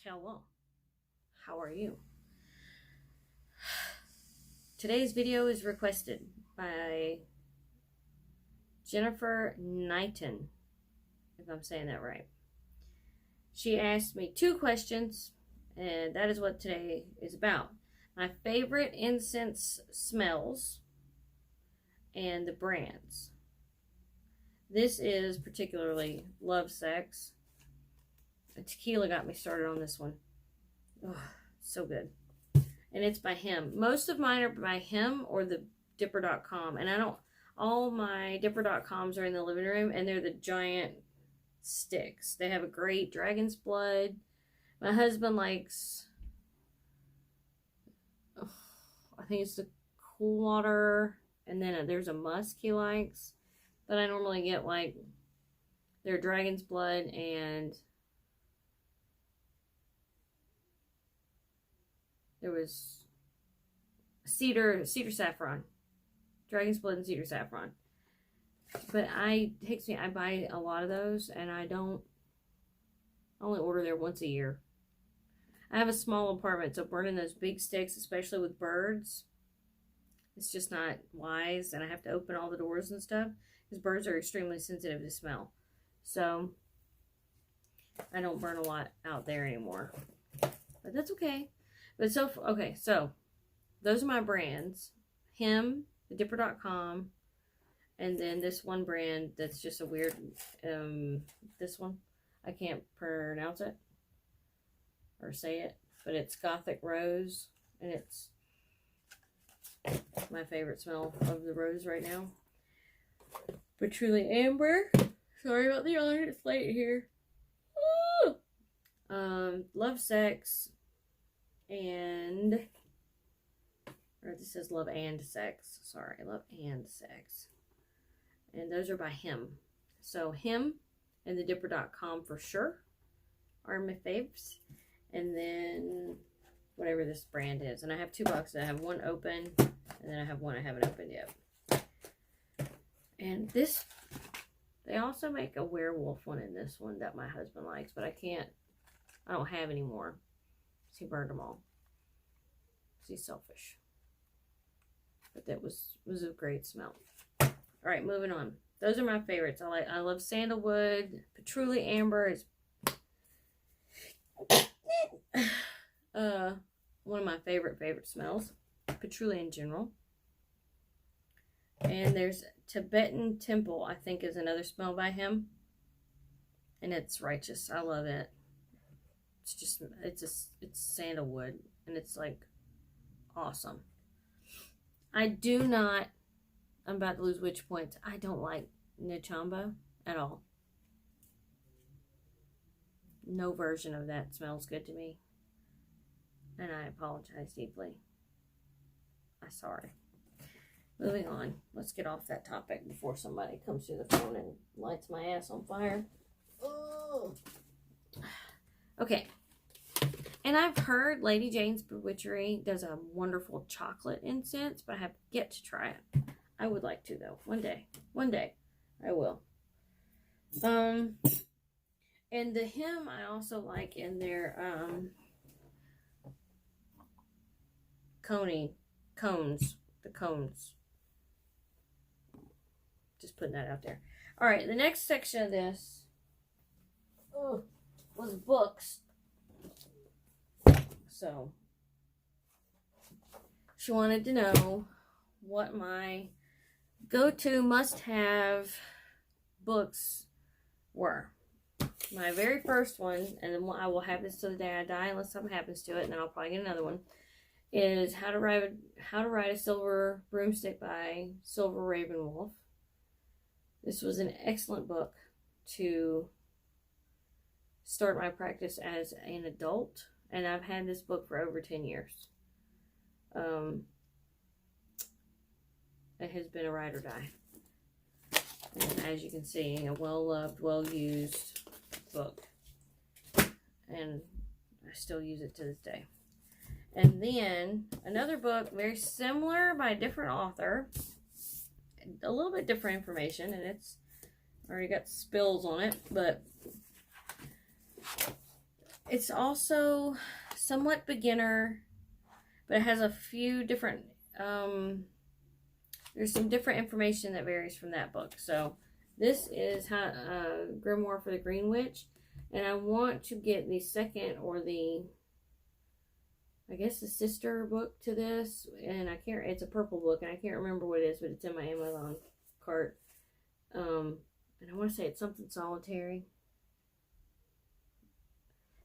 Hello, how are you? Today's video is requested by Jennifer Knighton, if I'm saying that right. She asked me 2 questions, and that is what today is about. My favorite incense smells and the brands. This is particularly Love Sex. The tequila got me started on this one. Oh, so good. And it's by him. Most of mine are by him or the Dipper.com. And all my Dipper.coms are in the living room, and they're the giant sticks. They have a great dragon's blood. My husband likes, I think it's the cool water. And then there's a musk he likes. But I normally get like their dragon's blood and there was cedar saffron, dragon's blood and cedar saffron. But I buy a lot of those, and I only order there once a year. I have a small apartment, so burning those big sticks, especially with birds, it's just not wise, and I have to open all the doors and stuff because birds are extremely sensitive to smell. So I don't burn a lot out there anymore, but that's okay. But so those are my brands. Him, the Dipper.com, and then this one brand that's just a weird, this one, I can't pronounce it or say it, but it's Gothic Rose, and it's my favorite smell of the rose right now. Patchouli Amber. Sorry about the yawn, it's late here. Woo! Love Sex. And, or this says Love and Sex. Sorry, Love and Sex. And those are by him. So him and the Dipper.com for sure are my faves. And then whatever this brand is. And I have 2 boxes. I have one open, and then I have one I haven't opened yet. And this, they also make a werewolf one in this one that my husband likes, but I don't have any more. He burned them all. He's selfish. But that was a great smell. All right, moving on. Those are my favorites. I love sandalwood. Patchouli Amber is one of my favorite smells. Patchouli in general. And there's Tibetan Temple, I think, is another smell by him. And it's righteous. I love it. It's sandalwood, and it's like awesome. I'm about to lose witch points. I don't like Nichamba at all. No version of that smells good to me, and I apologize deeply. I'm sorry. Moving on. Let's get off that topic before somebody comes through the phone and lights my ass on fire. Oh. Okay, and I've heard Lady Jane's Bewitchery does a wonderful chocolate incense, but I have yet to try it. I would like to, though. One day, I will. And the hymn I also like in their cones. Just putting that out there. All right, the next section of this was books. So she wanted to know what my go-to must-have books were. My very first one, and then I will have this till the day I die unless something happens to it, and then I'll probably get another one, is How to Ride a Silver Broomstick by Silver Ravenwolf. This was an excellent book to start my practice as an adult, and I've had this book for over 10 years. It has been a ride or die. And as you can see, a well-loved, well-used book. And I still use it to this day. And then another book, very similar by a different author. A little bit different information, and it's already got spills on it, but It's also somewhat beginner, but it has a few different, there's some different information that varies from that book. So this is Grimoire for the Green Witch, and I want to get the second, or I guess the sister book to this, and it's a purple book, and I can't remember what it is, but it's in my Amazon cart. And I want to say it's something solitary.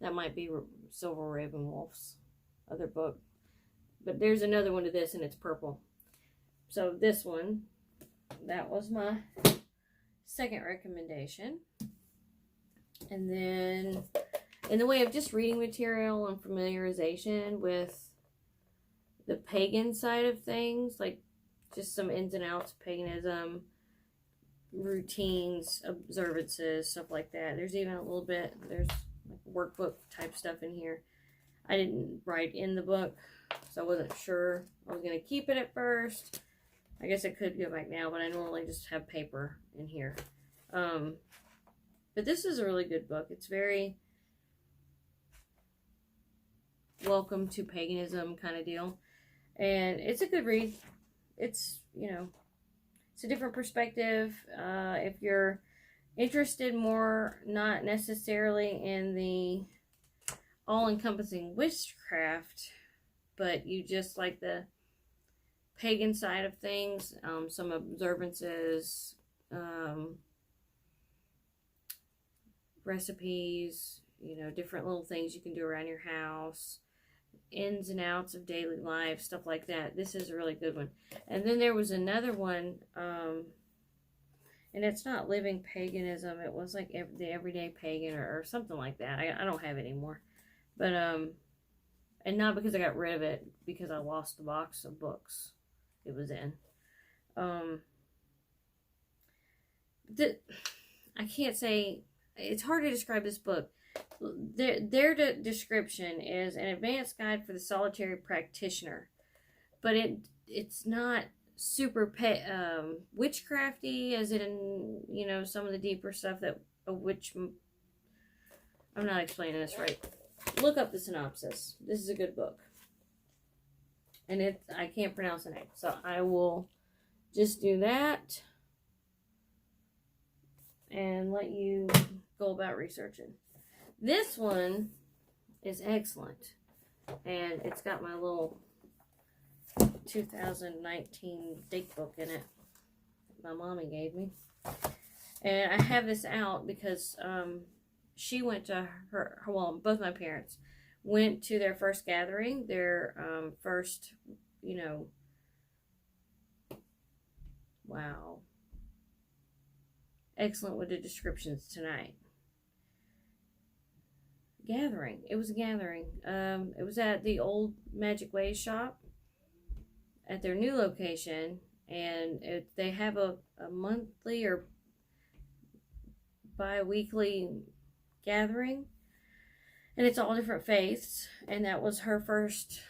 That might be Silver Ravenwolf's other book. But there's another one to this, and it's purple. So this one, that was my second recommendation. And then, in the way of just reading material and familiarization with the pagan side of things, like just some ins and outs of paganism, routines, observances, stuff like that. There's even a little bit, there's like workbook type stuff in here. I didn't write in the book, so I wasn't sure I was going to keep it at first. I guess I could go back now, but I normally just have paper in here. But this is a really good book. It's very welcome to paganism kind of deal. And it's a good read. It's, it's a different perspective. If you're interested more, not necessarily in the all-encompassing witchcraft, but you just like the pagan side of things, some observances, recipes, different little things you can do around your house, ins and outs of daily life, stuff like that. This is a really good one. And then there was another one, and it's not Living Paganism. It was like the Everyday Pagan or something like that. I don't have it anymore. But, and not because I got rid of it, because I lost the box of books it was in. I can't say, it's hard to describe this book. Their description is an advanced guide for the solitary practitioner, but it's not super witchcrafty as in some of the deeper stuff that a witch. I'm not explaining this right. Look up the synopsis. This is a good book, and I can't pronounce the name, so I will just do that and let you go about researching. This one is excellent, and it's got my little 2019 date book in it my mommy gave me. And I have this out because she went to both my parents went to their first gathering, their first, wow. Excellent with the descriptions tonight. Gathering. It was a gathering. It was at the old Magic Ways shop at their new location, and they have a monthly or bi-weekly gathering, and it's all different faiths, and that was her first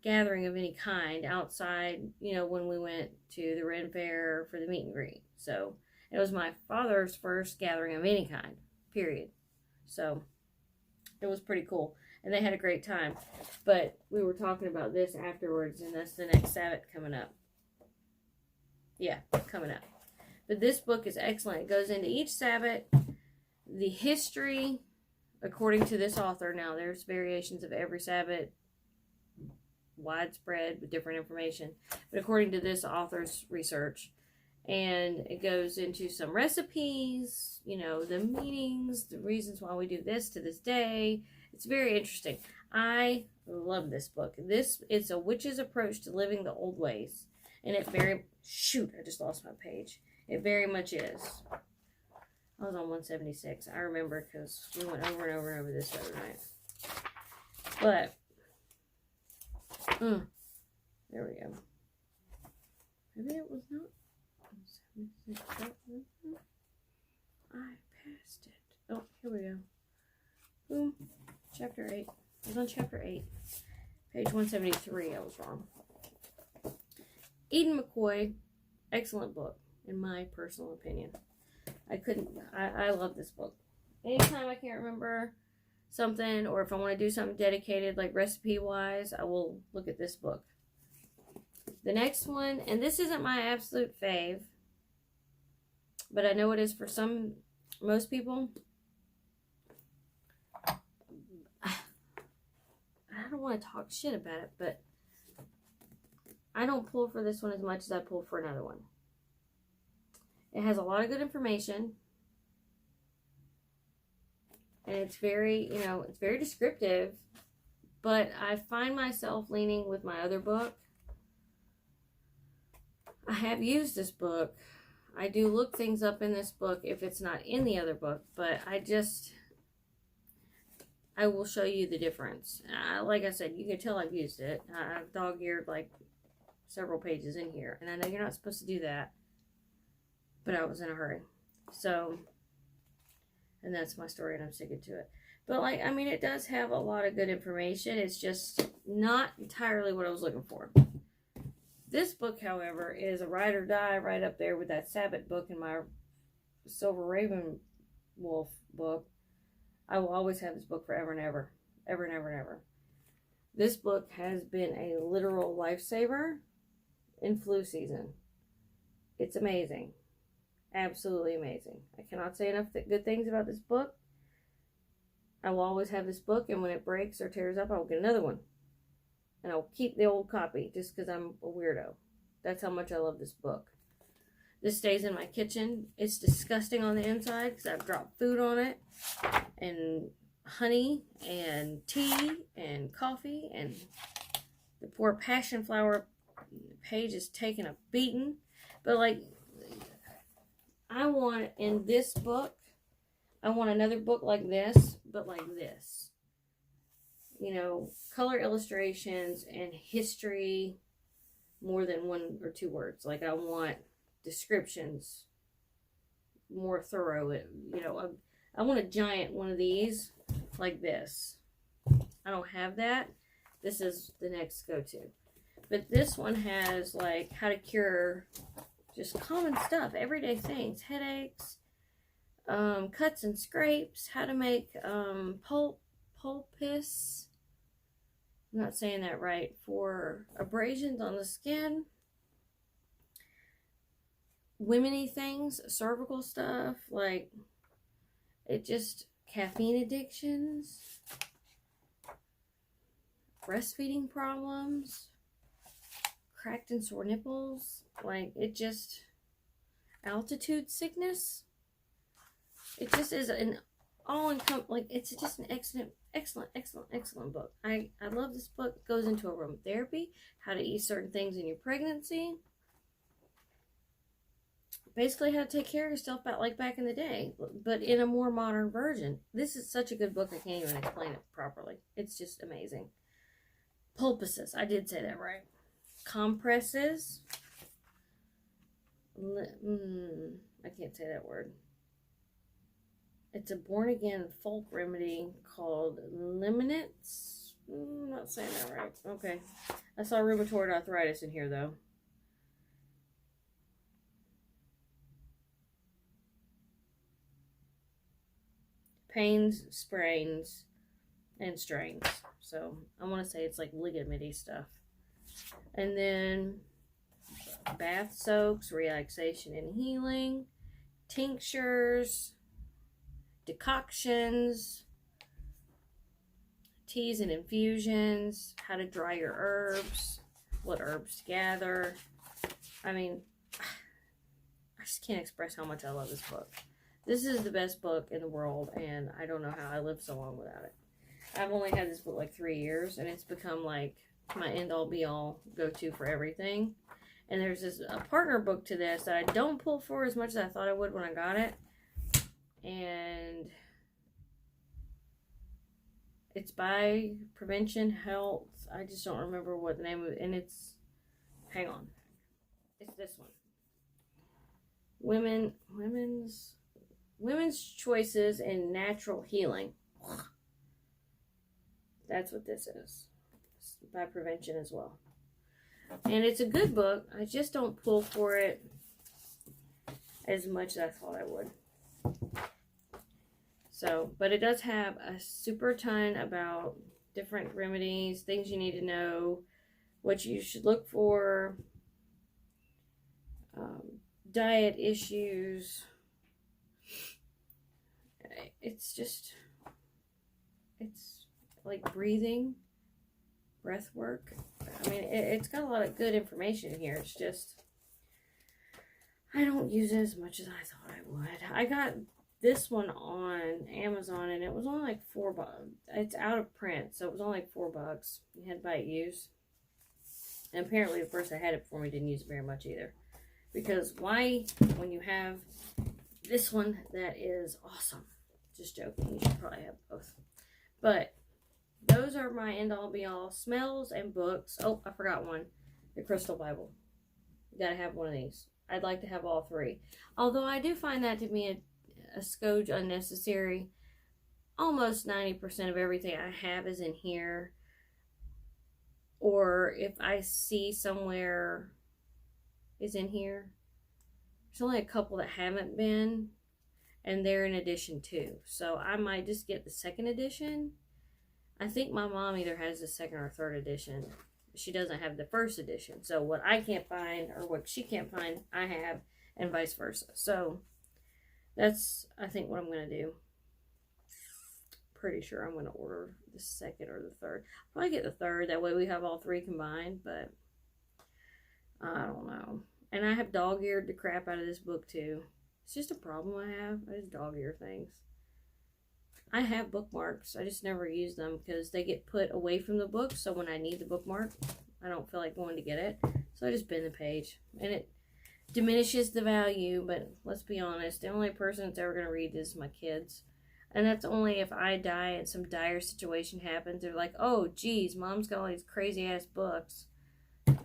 gathering of any kind outside, when we went to the Ren Fair for the meet and greet. So it was my father's first gathering of any kind, period. So it was pretty cool, and they had a great time. But we were talking about this afterwards, and that's the next Sabbath coming up. Yeah, coming up. But this book is excellent. It goes into each Sabbath, the history, according to this author. Now, there's variations of every Sabbath, widespread with different information. But according to this author's research, and it goes into some recipes, the meanings, the reasons why we do this to this day. It's very interesting. I love this book. It's a witch's approach to living the old ways. And it I just lost my page. It very much is. I was on 176. I remember because we went over and over and over this the other night. But, there we go. Maybe it was not. I passed it. Oh, here we go. Boom. Chapter 8. I was on chapter 8. Page 173. I was wrong. Eden McCoy. Excellent book, in my personal opinion. I love this book. Anytime I can't remember something, or if I want to do something dedicated, like recipe wise, I will look at this book. The next one, and this isn't my absolute fave, but I know it is for most people. I don't want to talk shit about it, but I don't pull for this one as much as I pull for another one. It has a lot of good information. And it's very, it's very descriptive. But I find myself leaning with my other book. I have used this book. I do look things up in this book if it's not in the other book. But I will show you the difference. Like I said, you can tell I've used it. I've dog-eared like several pages in here. And I know you're not supposed to do that. But I was in a hurry. So, and that's my story and I'm sticking to it. But it does have a lot of good information. It's just not entirely what I was looking for. This book, however, is a ride or die right up there with that Sabbath book in my Silver Raven Wolf book. I will always have this book forever and ever. Ever and ever and ever. This book has been a literal lifesaver in flu season. It's amazing. Absolutely amazing. I cannot say enough good things about this book. I will always have this book, and when it breaks or tears up, I will get another one. And I'll keep the old copy just because I'm a weirdo. That's how much I love this book. This stays in my kitchen. It's disgusting on the inside because I've dropped food on it. And honey and tea and coffee. And the poor passion flower page is taking a beating. But I want in this book, I want another book like this, but like this. Color illustrations and history more than 1 or 2 words. I want descriptions more thorough. I want a giant one of these like this. I don't have that. This is the next go-to. But this one has how to cure just common stuff, everyday things, headaches, cuts and scrapes, how to make poultice. I'm not saying that right. For abrasions on the skin, women-y things, cervical stuff, caffeine addictions, breastfeeding problems, cracked and sore nipples, altitude sickness. It just is an it's just an excellent book. I love this book. It goes into aromatherapy, how to eat certain things in your pregnancy. Basically how to take care of yourself back in the day, but in a more modern version. This is such a good book, I can't even explain it properly. It's just amazing. Poultices, I did say that right. Compresses. I can't say that word. It's a born-again folk remedy called Limonets. I'm not saying that right. Okay. I saw rheumatoid arthritis in here, though. Pains, sprains, and strains. So, I want to say it's ligament-y stuff. And then bath soaks, relaxation and healing, tinctures, decoctions, teas and infusions, how to dry your herbs, what herbs to gather. I just can't express how much I love this book. This is the best book in the world, and I don't know how I lived so long without it. I've only had this book 3 years, and it's become my end-all be-all go-to for everything. And there's a partner book to this that I don't pull for as much as I thought I would when I got it. And it's by Prevention Health. I just don't remember what the name of it. And it's, hang on. It's this one. Women's Choices in Natural Healing. That's what this is. It's by Prevention as well. And it's a good book. I just don't pull for it as much as I thought I would. So, but it does have a super ton about different remedies, things you need to know, what you should look for, um, diet issues. It's just, it's like breathing, breath work. I mean, it's got a lot of good information here. It's just, I don't use it as much as I thought I would. I got this one on Amazon and it was only like $4. It's out of print, so it was only like $4. You had to buy it used. And apparently the person that had it for me didn't use it very much either. Because why, when you have this one that is awesome? Just joking, you should probably have both. But those are my end-all be-all smells and books. Oh, I forgot one. The Crystal Bible. You gotta have one of these. I'd like to have all three. Although I do find that to be a skoge unnecessary. Almost 90% of everything I have is in here. Or if I see somewhere is in here. There's only a couple that haven't been. And they're in edition too. So I might just get the second edition. I think my mom either has the second or third edition. She doesn't have the first edition. So what I can't find or what she can't find, I have, and vice versa. So that's, I think, what I'm going to do. Pretty sure I'm going to order the second or the third. Probably get the third. That way we have all three combined. But I don't know. And I have dog-eared the crap out of this book too. It's just a problem I have. I just dog-ear things. I have bookmarks. I just never use them because they get put away from the book. So when I need the bookmark, I don't feel like going to get it. So I just bend the page. And it diminishes the value. But let's be honest. The only person that's ever going to read this is my kids. And that's only if I die and some dire situation happens. They're like, oh, geez, Mom's got all these crazy-ass books.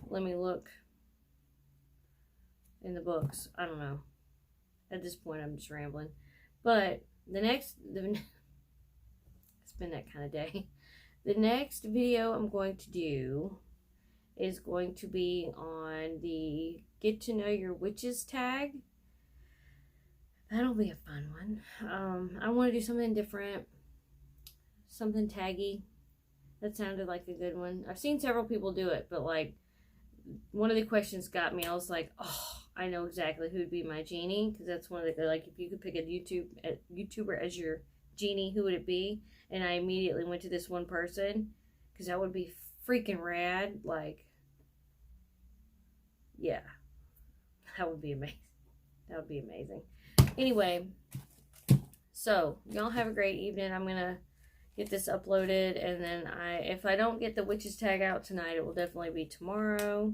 Let me look in the books. I don't know. At this point, I'm just rambling. But it's been that kind of day. The next video I'm going to do is going to be on the Get to Know Your Witches tag. That'll be a fun one. I want to do something different. Something taggy. That sounded like a good one. I've seen several people do it, but like, one of the questions got me. I was like, oh, I know exactly who would be my genie, because that's one of the, like, if you could pick a YouTuber as your genie, who would it be? And I immediately went to this one person, because that would be freaking rad. Like, yeah, that would be amazing. That would be amazing. Anyway, so y'all have a great evening. I'm gonna get this uploaded, and then if I don't get the witches tag out tonight, it will definitely be tomorrow.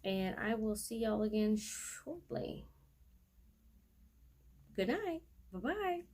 And I will see y'all again shortly. Good night. Bye-bye.